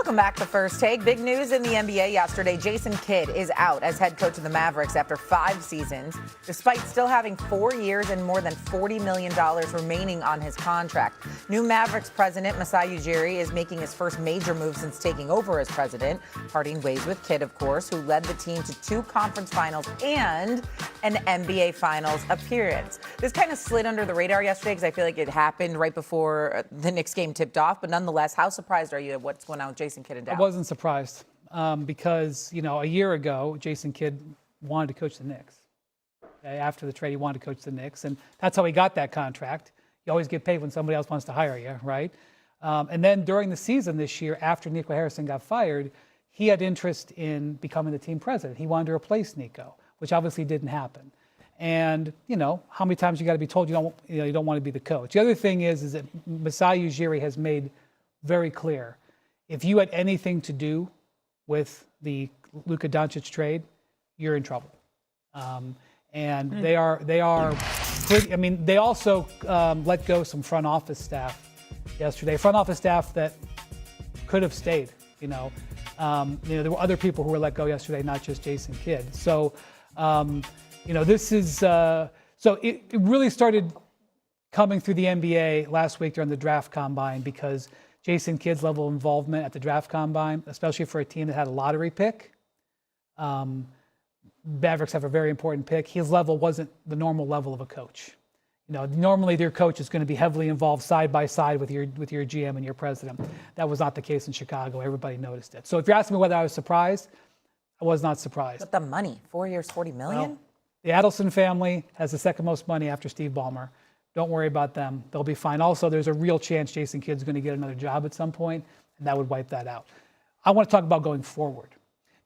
Welcome back to First Take. Big news in the NBA yesterday. Jason Kidd is out as head coach of the Mavericks after 5 seasons, despite still having 4 years and more than $40 million remaining on his contract. New Mavericks president Masai Ujiri is making his first major move since taking over as president, parting ways with Kidd, of course, who led the team to 2 conference finals and an NBA Finals appearance. This kind of slid under the radar yesterday because I feel like it happened right before the Knicks game tipped off. But nonetheless, how surprised are you at what's going on with Jason Kidd and Dallas? I wasn't surprised because, a year ago, Jason Kidd wanted to coach the Knicks. Okay? After the trade, he wanted to coach the Knicks, and that's how he got that contract. You always get paid when somebody else wants to hire you, right? And then during the season this year, after Nico Harrison got fired, he had interest in becoming the team president. He wanted to replace Nico, which obviously didn't happen. And, how many times you got to be told you don't want to be the coach. The other thing is that Masai Ujiri has made very clear, if you had anything to do with the Luka Doncic trade, you're in trouble. And they are pretty, they also let go some front office staff yesterday. Front office staff that could have stayed, there were other people who were let go yesterday, not just Jason Kidd. So, this is, so it really started coming through the NBA last week during the draft combine because Jason Kidd's level of involvement at the draft combine, especially for a team that had a lottery pick. Mavericks have a very important pick. His level wasn't the normal level of a coach. Normally their coach is going to be heavily involved side by side with your GM and your president. That was not the case in Chicago. Everybody noticed it. So if you're asking me whether I was surprised, I was not surprised. But the money, 4 years, $40 million? Well, the Adelson family has the second most money after Steve Ballmer. Don't worry about them. They'll be fine. Also, there's a real chance Jason Kidd's going to get another job at some point, and that would wipe that out. I want to talk about going forward,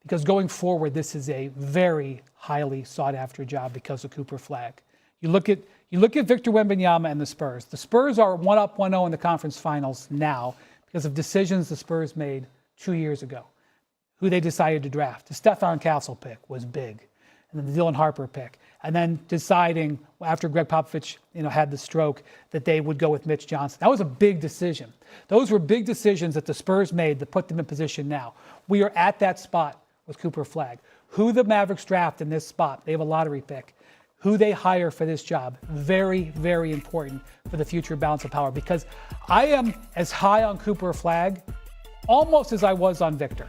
because going forward, this is a very highly sought-after job because of Cooper Flagg. You look at Victor Wembanyama and the Spurs. The Spurs are 1-0 in the conference finals now because of decisions the Spurs made 2 years ago. Who they decided to draft. The Stephon Castle pick was big, and then the Dylan Harper pick. And then deciding after Greg Popovich, had the stroke that they would go with Mitch Johnson. That was a big decision. Those were big decisions that the Spurs made that put them in position now. We are at that spot with Cooper Flagg. Who the Mavericks draft in this spot, they have a lottery pick. Who they hire for this job, very, very important for the future balance of power, because I am as high on Cooper Flagg almost as I was on Victor.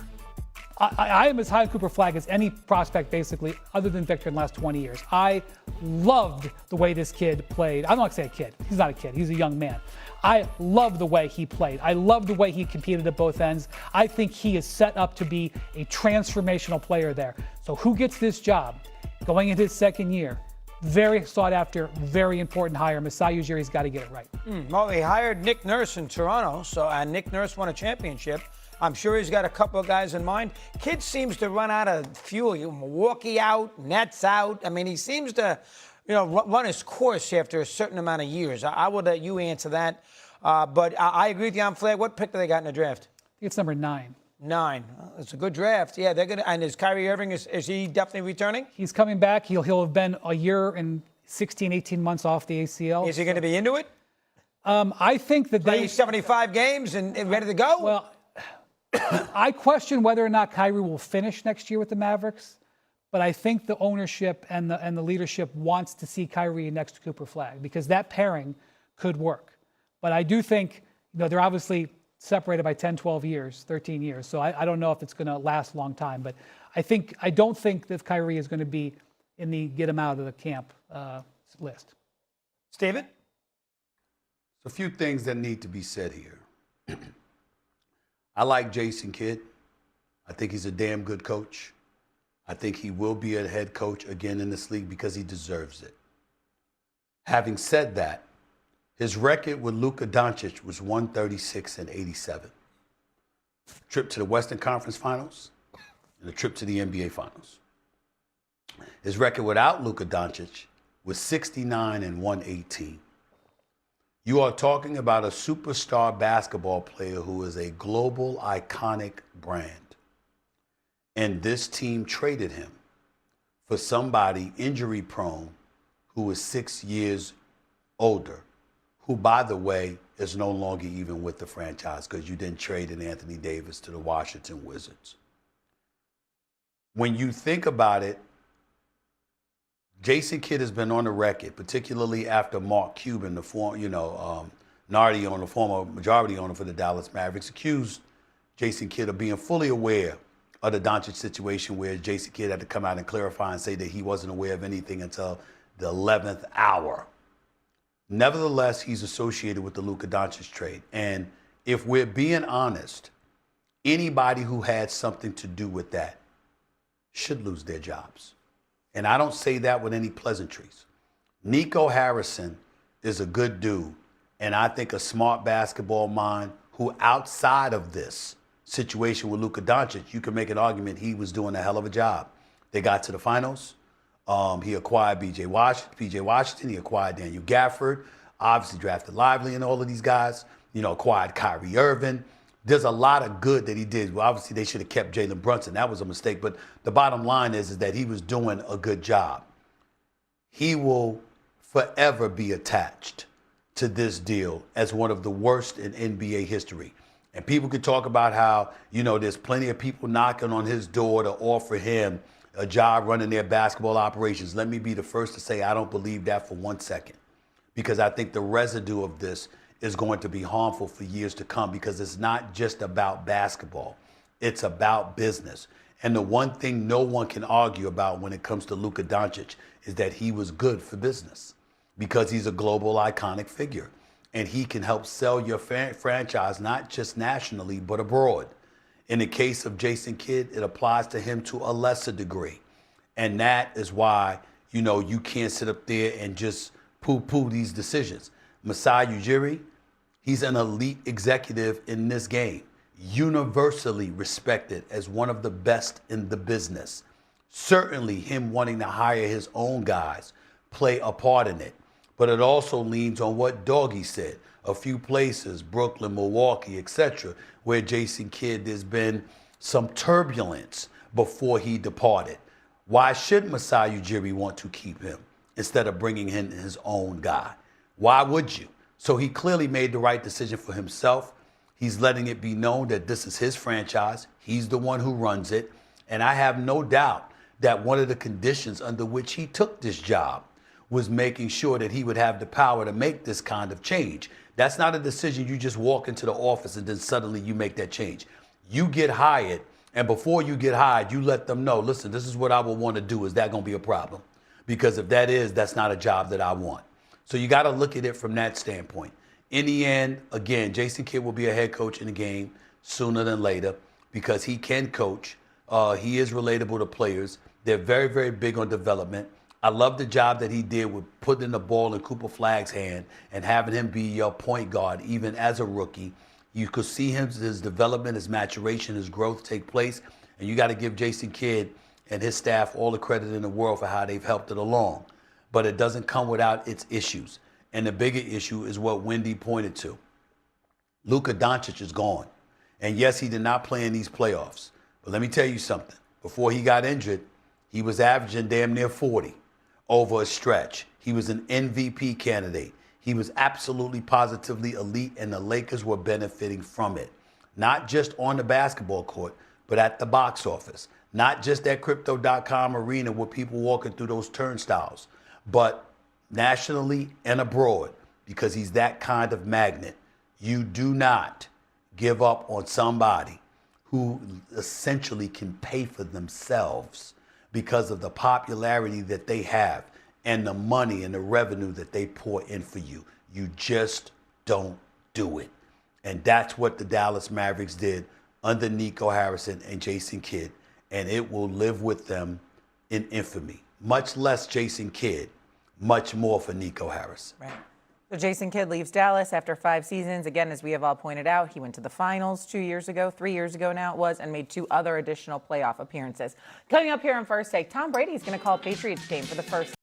I am as high on Cooper Flagg as any prospect, basically, other than Victor in the last 20 years. I loved the way this kid played. I don't like to say a kid. He's not a kid. He's a young man. I love the way he played. I love the way he competed at both ends. I think he is set up to be a transformational player there. So who gets this job going into his second year? Very sought after, very important hire. Masai Ujiri's got to get it right. Well, they hired Nick Nurse in Toronto, and Nick Nurse won a championship. I'm sure he's got a couple of guys in mind. Kid seems to run out of fuel. Milwaukee out, Nets out. He seems to, run his course after a certain amount of years. I will let you answer that. But I agree with you on Flagg. What pick do they got in the draft? I think it's number 9. 9. It's a good draft. Yeah, they're gonna. And is Kyrie Irving? Is he definitely returning? He's coming back. He'll have been a year and 16, 18 months off the ACL. Is he going to be into it? I think that Play 75 games and ready to go. Well, I question whether or not Kyrie will finish next year with the Mavericks, but I think the ownership and the leadership wants to see Kyrie next to Cooper Flagg because that pairing could work. But I do think, they're obviously separated by 10, 12 years, 13 years. So I don't know if it's going to last a long time. But I don't think that Kyrie is going to be in the get him out of the camp list. Steven? A few things that need to be said here. I like Jason Kidd. I think he's a damn good coach. I think he will be a head coach again in this league because he deserves it. Having said that, his record with Luka Doncic was 136-87. Trip to the Western Conference Finals and a trip to the NBA Finals. His record without Luka Doncic was 69-118. You are talking about a superstar basketball player who is a global iconic brand. And this team traded him for somebody injury prone who is 6 years older, who, by the way, is no longer even with the franchise because you didn't trade in Anthony Davis to the Washington Wizards. When you think about it, Jason Kidd has been on the record, particularly after Mark Cuban, the Nardi owner, former majority owner for the Dallas Mavericks, accused Jason Kidd of being fully aware of the Doncic situation, where Jason Kidd had to come out and clarify and say that he wasn't aware of anything until the 11th hour. Nevertheless, he's associated with the Luka Doncic trade. And if we're being honest, anybody who had something to do with that should lose their jobs. And I don't say that with any pleasantries. Nico Harrison is a good dude, and I think a smart basketball mind who, outside of this situation with Luka Doncic, you can make an argument he was doing a hell of a job. They got to the finals. He acquired PJ Washington. He acquired Daniel Gafford. Obviously drafted Lively and all of these guys. Acquired Kyrie Irving. There's a lot of good that he did. Well, obviously, they should have kept Jalen Brunson. That was a mistake. But the bottom line is that he was doing a good job. He will forever be attached to this deal as one of the worst in NBA history. And people could talk about how, there's plenty of people knocking on his door to offer him a job running their basketball operations. Let me be the first to say I don't believe that for 1 second, because I think the residue of this is going to be harmful for years to come, because it's not just about basketball. It's about business. And the one thing no one can argue about when it comes to Luka Doncic is that he was good for business, because he's a global iconic figure. And he can help sell your franchise, not just nationally, but abroad. In the case of Jason Kidd, it applies to him to a lesser degree. And that is why, you can't sit up there and just poo-poo these decisions. Masai Ujiri, he's an elite executive in this game, universally respected as one of the best in the business. Certainly him wanting to hire his own guys play a part in it. But it also leans on what Doggy said. A few places, Brooklyn, Milwaukee, etc., where Jason Kidd, there's been some turbulence before he departed. Why should Masai Ujiri want to keep him instead of bringing in his own guy? Why would you? So he clearly made the right decision for himself. He's letting it be known that this is his franchise. He's the one who runs it. And I have no doubt that one of the conditions under which he took this job was making sure that he would have the power to make this kind of change. That's not a decision you just walk into the office and then suddenly you make that change. You get hired, and before you get hired, you let them know, listen, this is what I will want to do. Is that going to be a problem? Because if that is, that's not a job that I want. So you got to look at it from that standpoint. In the end, again, Jason Kidd will be a head coach in the game sooner than later, because he can coach. He is relatable to players. They're very, very big on development. I love the job that he did with putting the ball in Cooper Flagg's hand and having him be your point guard, even as a rookie. You could see his development, his maturation, his growth take place. And you got to give Jason Kidd and his staff all the credit in the world for how they've helped it along. But it doesn't come without its issues. And the bigger issue is what Wendy pointed to. Luka Doncic is gone. And yes, he did not play in these playoffs. But let me tell you something. Before he got injured, he was averaging damn near 40 over a stretch. He was an MVP candidate. He was absolutely positively elite, and the Lakers were benefiting from it. Not just on the basketball court, but at the box office. Not just at Crypto.com arena with people walking through those turnstiles, but nationally and abroad, because he's that kind of magnet. You do not give up on somebody who essentially can pay for themselves because of the popularity that they have and the money and the revenue that they pour in for you. You just don't do it. And that's what the Dallas Mavericks did under Nico Harrison and Jason Kidd. And it will live with them in infamy. Much less Jason Kidd, much more for Nico Harrison. Right. So Jason Kidd leaves Dallas after 5 seasons. Again, as we have all pointed out, he went to the finals 3 years ago now it was, and made 2 other additional playoff appearances. Coming up here on First Take, Tom Brady is going to call a Patriots game for the first